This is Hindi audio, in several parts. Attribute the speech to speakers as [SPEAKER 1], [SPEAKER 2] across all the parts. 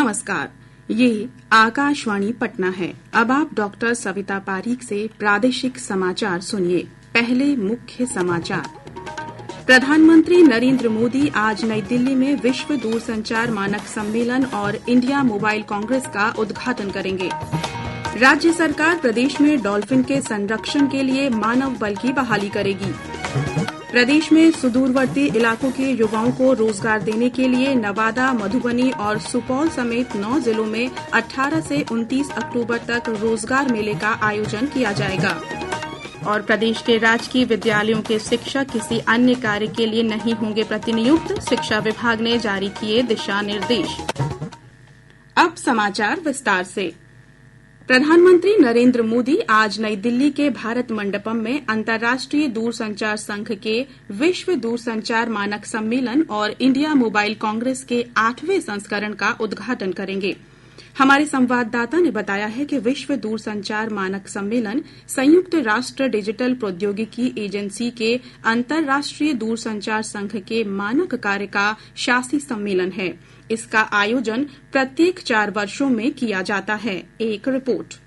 [SPEAKER 1] नमस्कार, ये आकाशवाणी पटना है। अब आप डॉक्टर सविता पारीक से प्रादेशिक समाचार सुनिए। पहले मुख्य समाचार। प्रधानमंत्री नरेंद्र मोदी आज नई दिल्ली में विश्व दूरसंचार मानक सम्मेलन और इंडिया मोबाइल कांग्रेस का उद्घाटन करेंगे। राज्य सरकार प्रदेश में डॉल्फिन के संरक्षण के लिए मानव बल की बहाली करेगी। प्रदेश में सुदूरवर्ती इलाकों के युवाओं को रोजगार देने के लिए नवादा, मधुबनी और सुपौल समेत 9 जिलों में 18 से 29 अक्टूबर तक रोजगार मेले का आयोजन किया जाएगा। और प्रदेश के राजकीय विद्यालयों के शिक्षक किसी अन्य कार्य के लिए नहीं होंगे प्रतिनियुक्त, शिक्षा विभाग ने जारी किए दिशा निर्देश। अब समाचार विस्तार से। प्रधानमंत्री नरेंद्र मोदी आज नई दिल्ली के भारत मंडपम में अंतर्राष्ट्रीय दूरसंचार संघ के विश्व दूरसंचार मानक सम्मेलन और इंडिया मोबाइल कांग्रेस के 8वें संस्करण का उद्घाटन करेंगे। हमारे संवाददाता ने बताया है कि विश्व दूरसंचार मानक सम्मेलन संयुक्त राष्ट्र डिजिटल प्रौद्योगिकी एजेंसी के अंतर्राष्ट्रीय दूरसंचार संघ के मानक कार्य का शासी सम्मेलन है। इसका आयोजन प्रत्येक 4 वर्षों में किया जाता है। एक रिपोर्ट।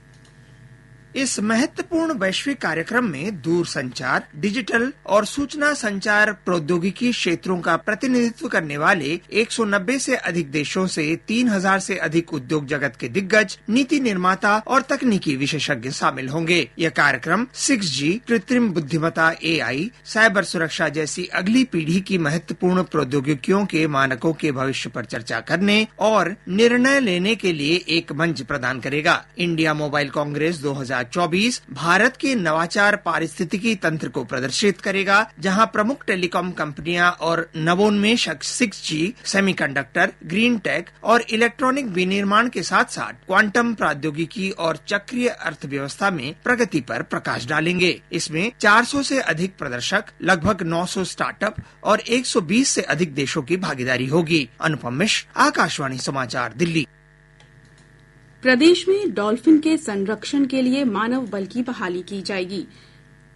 [SPEAKER 2] इस महत्वपूर्ण वैश्विक कार्यक्रम में दूरसंचार, डिजिटल और सूचना संचार प्रौद्योगिकी क्षेत्रों का प्रतिनिधित्व करने वाले 190 से अधिक देशों से 3000 से अधिक उद्योग जगत के दिग्गज, नीति निर्माता और तकनीकी विशेषज्ञ शामिल होंगे। यह कार्यक्रम 6G, कृत्रिम बुद्धिमत्ता AI, साइबर सुरक्षा जैसी अगली पीढ़ी की महत्वपूर्ण प्रौद्योगिकियों के मानकों के भविष्य पर चर्चा करने और निर्णय लेने के लिए एक मंच प्रदान करेगा। इंडिया मोबाइल कांग्रेस 2024 भारत के नवाचार पारिस्थितिकी तंत्र को प्रदर्शित करेगा, जहां प्रमुख टेलीकॉम कंपनियां और नवोन्मेषक 6G, सेमीकंडक्टर, ग्रीन टेक और इलेक्ट्रॉनिक विनिर्माण के साथ साथ क्वांटम प्रौद्योगिकी और चक्रीय अर्थव्यवस्था में प्रगति पर प्रकाश डालेंगे। इसमें 400 से अधिक प्रदर्शक, लगभग 900 स्टार्टअप और 120 से अधिक देशों की भागीदारी होगी। अनुपम मिश्र, आकाशवाणी समाचार, दिल्ली।
[SPEAKER 1] प्रदेश में डॉल्फिन के संरक्षण के लिए मानव बल की बहाली की जाएगी।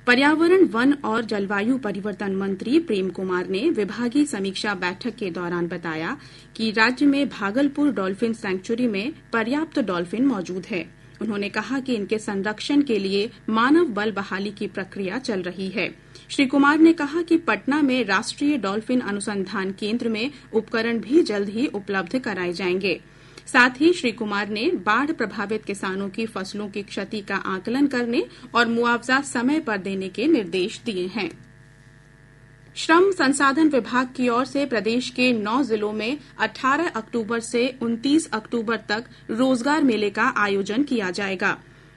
[SPEAKER 1] पर्यावरण, वन और जलवायु परिवर्तन मंत्री प्रेम कुमार ने विभागीय समीक्षा बैठक के दौरान बताया कि राज्य में भागलपुर डॉल्फिन सैंक्चुरी में पर्याप्त डॉल्फिन मौजूद है। उन्होंने कहा कि इनके संरक्षण के लिए मानव बल बहाली की प्रक्रिया चल रही है। श्री कुमार ने कहा कि पटना में राष्ट्रीय डॉल्फिन अनुसंधान केंद्र में उपकरण भी जल्द ही उपलब्ध कराए जाएंगे। साथ ही श्री कुमार ने बाढ़ प्रभावित किसानों की फसलों की क्षति का आकलन करने और मुआवजा समय पर देने के निर्देश दिए हैं। श्रम संसाधन विभाग की ओर से प्रदेश के 9 जिलों में 18 अक्टूबर से 29 अक्टूबर तक रोजगार मेले का आयोजन किया जाएगा।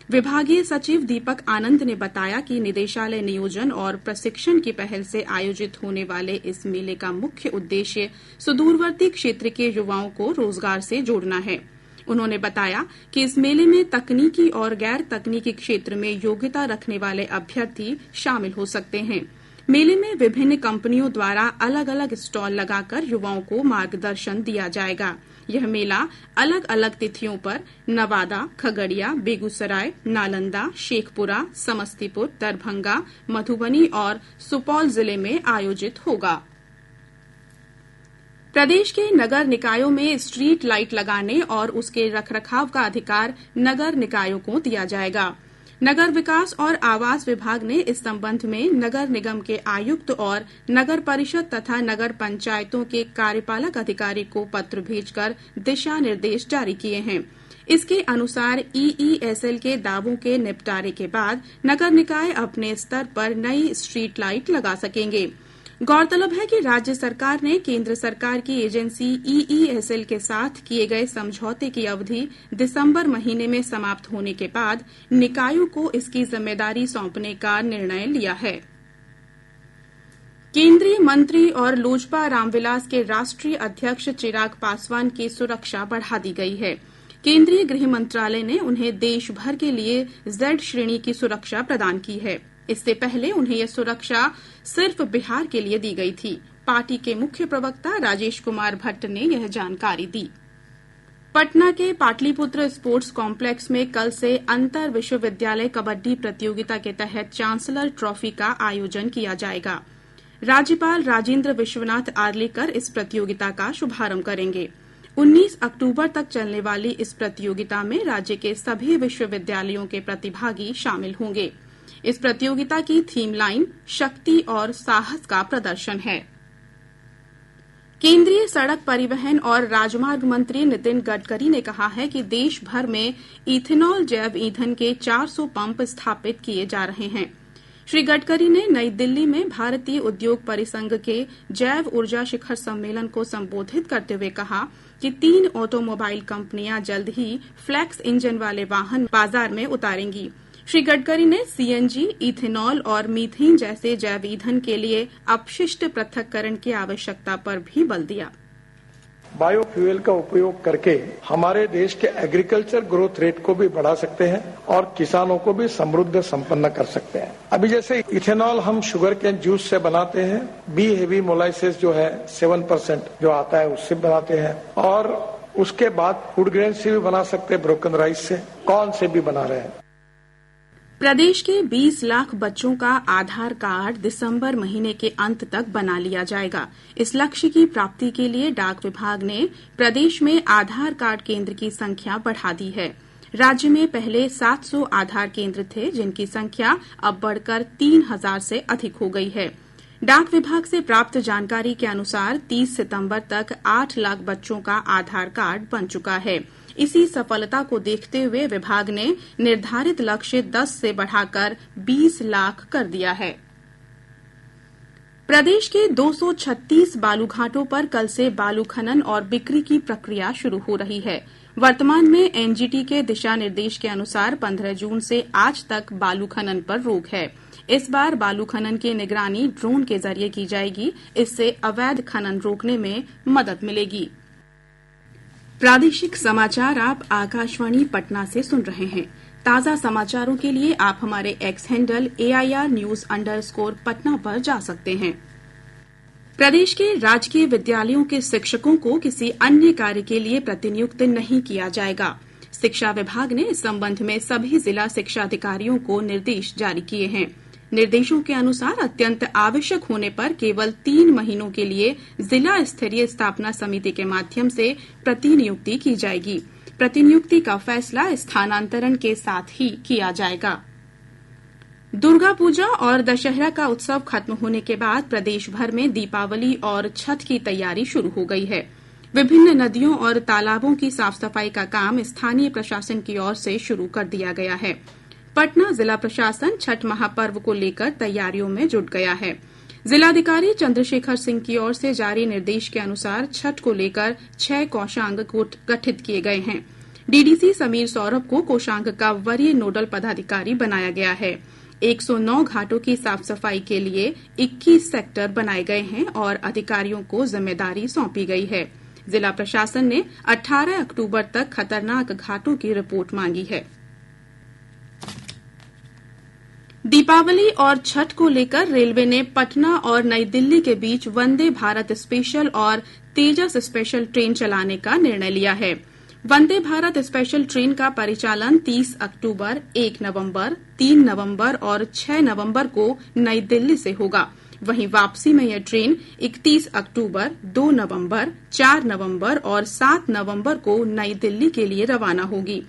[SPEAKER 1] विभागीय सचिव दीपक आनंद ने बताया कि निदेशालय नियोजन और प्रशिक्षण की पहल से आयोजित होने वाले इस मेले का मुख्य उद्देश्य सुदूरवर्ती क्षेत्र के युवाओं को रोजगार से जोड़ना है। उन्होंने बताया कि इस मेले में तकनीकी और गैर तकनीकी क्षेत्र में योग्यता रखने वाले अभ्यर्थी शामिल हो सकते हैं। मेले में विभिन्न कंपनियों द्वारा अलग अलग स्टॉल लगाकर युवाओं को मार्गदर्शन दिया जाएगा। यह मेला अलग अलग तिथियों पर नवादा, खगड़िया, बेगूसराय, नालंदा, शेखपुरा, समस्तीपुर, दरभंगा, मधुबनी और सुपौल जिले में आयोजित होगा। प्रदेश के नगर निकायों में स्ट्रीट लाइट लगाने और उसके रखरखाव का अधिकार नगर निकायों को दिया जाएगा। नगर विकास और आवास विभाग ने इस संबंध में नगर निगम के आयुक्त और नगर परिषद तथा नगर पंचायतों के कार्यपालक अधिकारी को पत्र भेजकर दिशा निर्देश जारी किए हैं। इसके अनुसार EESL के दावों के निपटारे के बाद नगर निकाय अपने स्तर पर नई स्ट्रीट लाइट लगा सकेंगे। गौरतलब है कि राज्य सरकार ने केंद्र सरकार की एजेंसी EESL के साथ किए गए समझौते की अवधि दिसंबर महीने में समाप्त होने के बाद निकायों को इसकी जिम्मेदारी सौंपने का निर्णय लिया है। केंद्रीय मंत्री और लोजपा रामविलास के राष्ट्रीय अध्यक्ष चिराग पासवान की सुरक्षा बढ़ा दी गई है। केंद्रीय गृह मंत्रालय ने उन्हें देश भर के लिए Z श्रेणी की सुरक्षा प्रदान की है। इससे पहले उन्हें यह सुरक्षा सिर्फ बिहार के लिए दी गई थी। पार्टी के मुख्य प्रवक्ता राजेश कुमार भट्ट ने यह जानकारी दी। पटना के पाटलिपुत्र स्पोर्ट्स कॉम्प्लेक्स में कल से अंतर विश्वविद्यालय कबड्डी प्रतियोगिता के तहत चांसलर ट्रॉफी का आयोजन किया जाएगा। राज्यपाल राजेंद्र विश्वनाथ आर्लेकर इस प्रतियोगिता का शुभारंभ करेंगे। 19 अक्टूबर तक चलने वाली इस प्रतियोगिता में राज्य के सभी विश्वविद्यालयों के प्रतिभागी शामिल होंगे। इस प्रतियोगिता की थीम लाइन शक्ति और साहस का प्रदर्शन है। केंद्रीय सड़क परिवहन और राजमार्ग मंत्री नितिन गडकरी ने कहा है कि देश भर में इथेनॉल जैव ईंधन के 400 पंप स्थापित किए जा रहे हैं। श्री गडकरी ने नई दिल्ली में भारतीय उद्योग परिसंघ के जैव ऊर्जा शिखर सम्मेलन को संबोधित करते हुए कहा कि 3 ऑटोमोबाइल कंपनियां जल्द ही फ्लैक्स इंजन वाले वाहन बाजार में उतारेंगी। श्री गडकरी ने सीएनजी, इथेनॉल और मीथेन जैसे जैव ईंधन के लिए अपशिष्ट पृथक्करण की आवश्यकता पर भी बल दिया।
[SPEAKER 3] बायोफ्यूल का उपयोग करके हमारे देश के एग्रीकल्चर ग्रोथ रेट को भी बढ़ा सकते हैं और किसानों को भी समृद्ध संपन्न कर सकते हैं। अभी जैसे इथेनॉल हम शुगर केन जूस से बनाते हैं, बी हेवी मोलाइसिस जो है 7% जो आता है उससे बनाते हैं, और उसके बाद फूड ग्रेन से भी बना सकते हैं, ब्रोकन राइस से, कॉर्न से भी बना रहे हैं।
[SPEAKER 1] प्रदेश के 20 लाख बच्चों का आधार कार्ड दिसंबर महीने के अंत तक बना लिया जाएगा। इस लक्ष्य की प्राप्ति के लिए डाक विभाग ने प्रदेश में आधार कार्ड केंद्र की संख्या बढ़ा दी है। राज्य में पहले 700 आधार केंद्र थे, जिनकी संख्या अब बढ़कर 3000 से अधिक हो गई है। डाक विभाग से प्राप्त जानकारी के अनुसार 30 सितंबर तक 8 लाख बच्चों का आधार कार्ड बन चुका है। इसी सफलता को देखते हुए विभाग ने निर्धारित लक्ष्य 10 से बढ़ाकर 20 लाख कर दिया है। प्रदेश के 236 बालूघाटों पर कल से बालू खनन और बिक्री की प्रक्रिया शुरू हो रही है। वर्तमान में एनजीटी के दिशा निर्देश के अनुसार 15 जून से आज तक बालू खनन पर रोक है। इस बार बालू खनन की निगरानी ड्रोन के जरिए की जाएगी। इससे अवैध खनन रोकने में मदद मिलेगी। प्रादेशिक समाचार आप आकाशवाणी पटना से सुन रहे हैं। ताजा समाचारों के लिए आप हमारे एक्स हैंडल AIR_News_पटना पर जा सकते हैं। प्रदेश के राजकीय विद्यालयों के शिक्षकों को किसी अन्य कार्य के लिए प्रतिनियुक्त नहीं किया जाएगा। शिक्षा विभाग ने इस संबंध में सभी जिला शिक्षा अधिकारियों को निर्देश जारी किए हैं। निर्देशों के अनुसार अत्यंत आवश्यक होने पर केवल 3 महीनों के लिए जिला स्तरीय स्थापना समिति के माध्यम से प्रतिनियुक्ति की जाएगी। प्रतिनियुक्ति का फैसला स्थानांतरण के साथ ही किया जाएगा। दुर्गा पूजा और दशहरा का उत्सव खत्म होने के बाद प्रदेश भर में दीपावली और छठ की तैयारी शुरू हो गई है। विभिन्न नदियों और तालाबों की साफ सफाई का काम स्थानीय प्रशासन की ओर से शुरू कर दिया गया है। पटना जिला प्रशासन छठ महापर्व को लेकर तैयारियों में जुट गया है। जिलाधिकारी चंद्रशेखर सिंह की ओर से जारी निर्देश के अनुसार छठ को लेकर 6 कोषांग गठित किए गए हैं। डीडीसी समीर सौरभ को कोषांग का वरीय नोडल पदाधिकारी बनाया गया है। 109 घाटों की साफ सफाई के लिए 21 सेक्टर बनाए गए हैं और अधिकारियों को जिम्मेदारी सौंपी गई है। जिला प्रशासन ने 18 अक्टूबर तक खतरनाक घाटों की रिपोर्ट मांगी है। दीपावली और छठ को लेकर रेलवे ने पटना और नई दिल्ली के बीच वंदे भारत स्पेशल और तेजस स्पेशल ट्रेन चलाने का निर्णय लिया है। वंदे भारत स्पेशल ट्रेन का परिचालन 30 अक्टूबर, 1 नवंबर, 3 नवंबर और 6 नवंबर को नई दिल्ली से होगा। वहीं वापसी में यह ट्रेन 31 अक्टूबर, 2 नवंबर, 4 नवंबर और 7 नवंबर को नई दिल्ली के लिए रवाना होगी।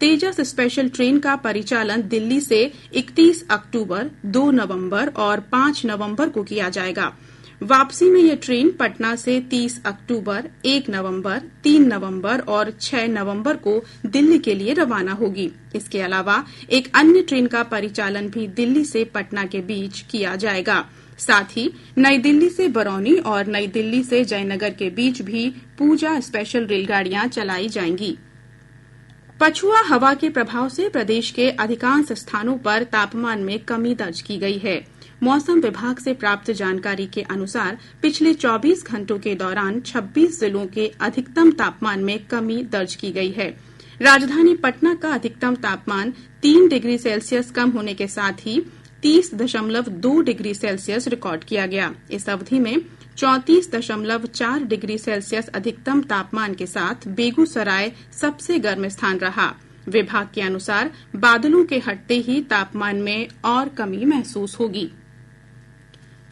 [SPEAKER 1] तेजस स्पेशल ट्रेन का परिचालन दिल्ली से 31 अक्टूबर, 2 नवंबर और 5 नवंबर को किया जाएगा। वापसी में यह ट्रेन पटना से 30 अक्टूबर, 1 नवंबर, 3 नवंबर और 6 नवंबर को दिल्ली के लिए रवाना होगी। इसके अलावा एक अन्य ट्रेन का परिचालन भी दिल्ली से पटना के बीच किया जाएगा। साथ ही नई दिल्ली से बरौनी और नई दिल्ली से जयनगर के बीच भी पूजा स्पेशल रेलगाड़ियां चलाई जाएंगी। पछुआ हवा के प्रभाव से प्रदेश के अधिकांश स्थानों पर तापमान में कमी दर्ज की गई है। मौसम विभाग से प्राप्त जानकारी के अनुसार पिछले 24 घंटों के दौरान 26 जिलों के अधिकतम तापमान में कमी दर्ज की गई है। राजधानी पटना का अधिकतम तापमान 3 डिग्री सेल्सियस कम होने के साथ ही 30.2 डिग्री सेल्सियस रिकॉर्ड किया गया। इस अवधि में 34.4 डिग्री सेल्सियस अधिकतम तापमान के साथ बेगूसराय सबसे गर्म स्थान रहा। विभाग के अनुसार बादलों के हटते ही तापमान में और कमी महसूस होगी।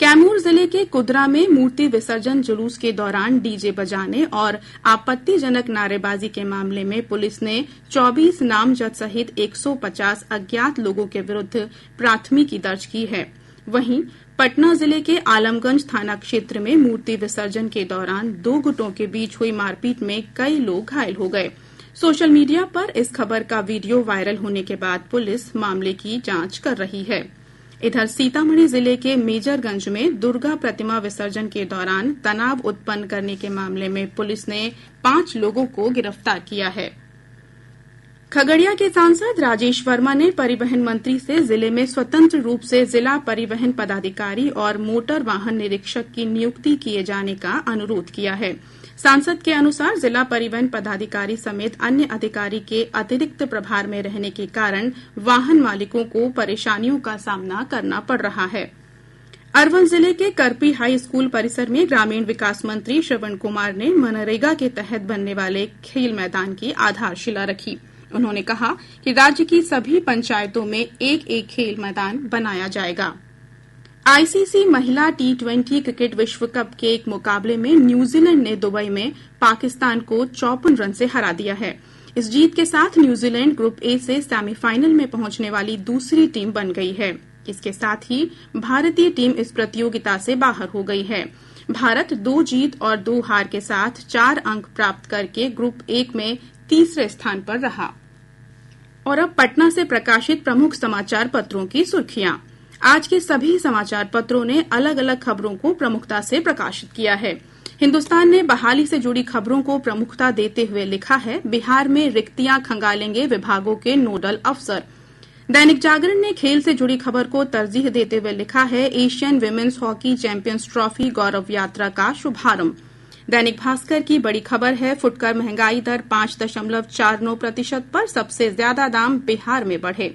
[SPEAKER 1] कैमूर जिले के कुदरा में मूर्ति विसर्जन जुलूस के दौरान डीजे बजाने और आपत्तिजनक नारेबाजी के मामले में पुलिस ने 24 नामजद सहित 150 अज्ञात लोगों के विरुद्ध प्राथमिकी दर्ज की है। वहीं पटना जिले के आलमगंज थाना क्षेत्र में मूर्ति विसर्जन के दौरान 2 गुटों के बीच हुई मारपीट में कई लोग घायल हो गए। सोशल मीडिया पर इस खबर का वीडियो वायरल होने के बाद पुलिस मामले की जांच कर रही है। इधर सीतामढ़ी जिले के मेजरगंज में दुर्गा प्रतिमा विसर्जन के दौरान तनाव उत्पन्न करने के मामले में पुलिस ने 5 लोगों को गिरफ्तार किया है। खगड़िया के सांसद राजेश वर्मा ने परिवहन मंत्री से जिले में स्वतंत्र रूप से जिला परिवहन पदाधिकारी और मोटर वाहन निरीक्षक की नियुक्ति किए जाने का अनुरोध किया है। सांसद के अनुसार जिला परिवहन पदाधिकारी समेत अन्य अधिकारी के अतिरिक्त प्रभार में रहने के कारण वाहन मालिकों को परेशानियों का सामना करना पड़ रहा है। अरवल जिले के करपी हाई स्कूल परिसर में ग्रामीण विकास मंत्री श्रवण कुमार ने मनरेगा के तहत बनने वाले खेल मैदान की आधारशिला रखी। उन्होंने कहा कि राज्य की सभी पंचायतों में एक खेल मैदान बनाया जाएगा। आईसीसी महिला T20 क्रिकेट विश्व कप के एक मुकाबले में न्यूजीलैंड ने दुबई में पाकिस्तान को 54 रन से हरा दिया है। इस जीत के साथ न्यूजीलैंड ग्रुप ए से सेमीफाइनल में पहुंचने वाली दूसरी टीम बन गई है। इसके साथ ही भारतीय टीम इस प्रतियोगिता से बाहर हो गई है। भारत 2 जीत और 2 हार के साथ 4 अंक प्राप्त करके ग्रुप ए में तीसरे स्थान पर रहा। और अब पटना से प्रकाशित प्रमुख समाचार पत्रों की सुर्खियां। आज के सभी समाचार पत्रों ने अलग अलग खबरों को प्रमुखता से प्रकाशित किया है। हिन्दुस्तान ने बहाली से जुड़ी खबरों को प्रमुखता देते हुए लिखा है, बिहार में रिक्तियां खंगालेंगे विभागों के नोडल अफसर। दैनिक जागरण ने खेल से जुड़ी खबर को तरजीह देते हुए लिखा है, Asian women's hockey champions trophy गौरव यात्रा का शुभारंभ। दैनिक भास्कर की बड़ी खबर है, फुटकर महंगाई दर 5.49% पर सबसे ज्यादा दाम बिहार में बढ़े।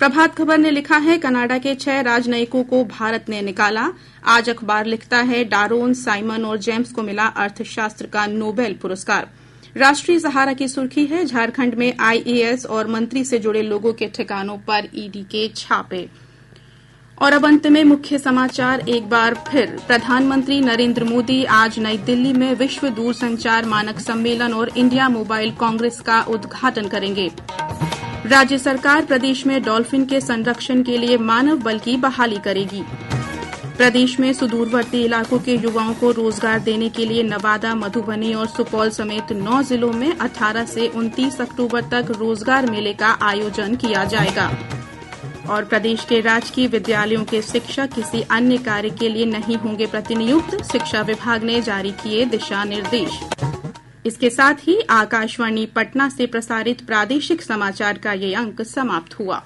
[SPEAKER 1] प्रभात खबर ने लिखा है, कनाडा के 6 राजनयिकों को भारत ने निकाला। आज अखबार लिखता है, डारोन, साइमन और जेम्स को मिला अर्थशास्त्र का नोबेल पुरस्कार। राष्ट्रीय सहारा की सुर्खी है, झारखंड में आईएएस और मंत्री से जुड़े लोगों के ठिकानों पर ईडी के छापे। और अब अंत में मुख्य समाचार एक बार फिर। प्रधानमंत्री नरेंद्र मोदी आज नई दिल्ली में विश्व दूरसंचार मानक सम्मेलन और इंडिया मोबाइल कांग्रेस का उद्घाटन करेंगे। राज्य सरकार प्रदेश में डॉल्फिन के संरक्षण के लिए मानव बल की बहाली करेगी। प्रदेश में सुदूरवर्ती इलाकों के युवाओं को रोजगार देने के लिए नवादा, मधुबनी और सुपौल समेत 9 जिलों में 18 से 29 अक्टूबर तक रोजगार मेले का आयोजन किया जाएगा। और प्रदेश के राजकीय विद्यालयों के शिक्षक किसी अन्य कार्य के लिए नहीं होंगे प्रतिनियुक्त, शिक्षा विभाग ने जारी किए दिशा निर्देश। इसके साथ ही आकाशवाणी पटना से प्रसारित प्रादेशिक समाचार का ये अंक समाप्त हुआ।